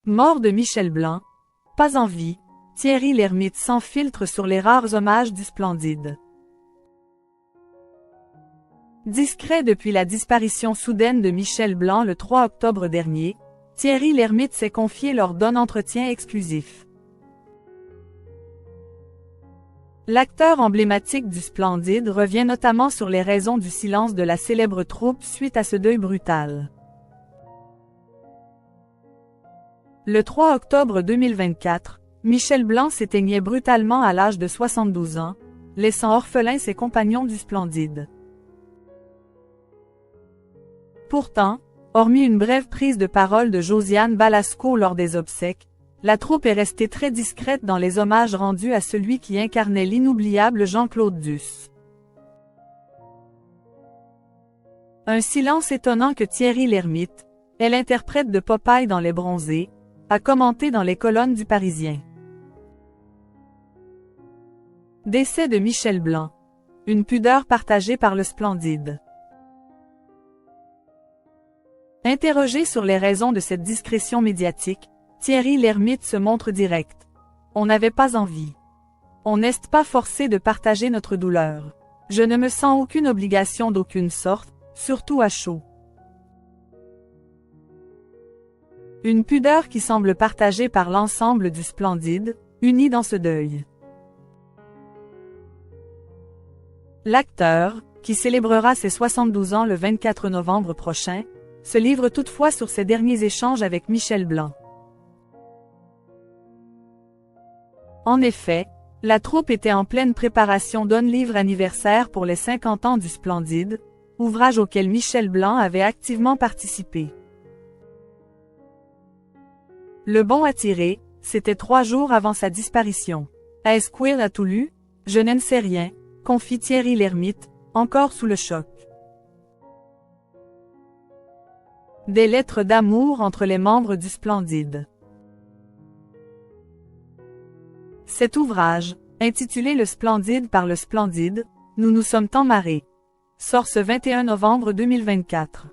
Mort de Michel Blanc. Pas en vie. Thierry Lhermitte sans filtre sur les rares hommages du Splendide. Discret depuis la disparition soudaine de Michel Blanc le 3 octobre dernier, Thierry Lhermitte s'est confié lors d'un entretien exclusif. L'acteur emblématique du Splendide revient notamment sur les raisons du silence de la célèbre troupe suite à ce deuil brutal. Le 3 octobre 2024, Michel Blanc s'éteignait brutalement à l'âge de 72 ans, laissant orphelins ses compagnons du Splendide. Pourtant, hormis une brève prise de parole de Josiane Balasco lors des obsèques, la troupe est restée très discrète dans les hommages rendus à celui qui incarnait l'inoubliable Jean-Claude Duss. Un silence étonnant que Thierry Lhermitte, l'interprète de Popeye dans Les Bronzés, a commenté dans les colonnes du Parisien. Décès de Michel Blanc. Une pudeur partagée par le Splendide. Interrogé sur les raisons de cette discrétion médiatique, Thierry Lhermitte se montre direct. On n'avait pas envie. On n'est pas forcé de partager notre douleur. Je ne me sens aucune obligation d'aucune sorte, surtout à chaud. Une pudeur qui semble partagée par l'ensemble du Splendide, uni dans ce deuil. L'acteur, qui célébrera ses 72 ans le 24 novembre prochain, se livre toutefois sur ses derniers échanges avec Michel Blanc. En effet, la troupe était en pleine préparation d'un livre anniversaire pour les 50 ans du Splendide, ouvrage auquel Michel Blanc avait activement participé. Le bon à tirer, c'était 3 jours avant sa disparition. Est-ce qu'il a tout lu? Je n'en sais rien, confie Thierry Lhermitte, encore sous le choc. Des lettres d'amour entre les membres du Splendide. Cet ouvrage, intitulé Le Splendide par le Splendide, nous nous sommes tant marrés, sort ce 21 novembre 2024.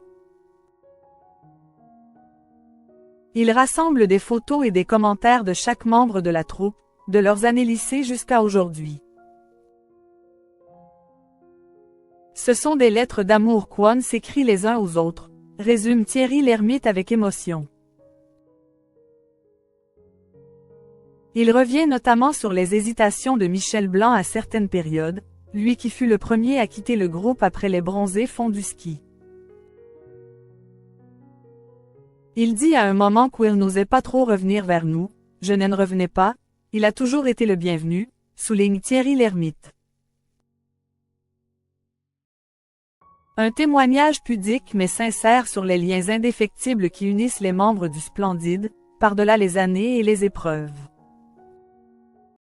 Il rassemble des photos et des commentaires de chaque membre de la troupe, de leurs années lycée jusqu'à aujourd'hui. Ce sont des lettres d'amour qu'on s'écrit les uns aux autres, résume Thierry Lhermitte avec émotion. Il revient notamment sur les hésitations de Michel Blanc à certaines périodes, lui qui fut le premier à quitter le groupe après Les Bronzés font du ski. Il dit à un moment qu'il n'osait pas trop revenir vers nous, je n'en revenais pas, il a toujours été le bienvenu, souligne Thierry Lhermitte. Un témoignage pudique mais sincère sur les liens indéfectibles qui unissent les membres du Splendide, par-delà les années et les épreuves.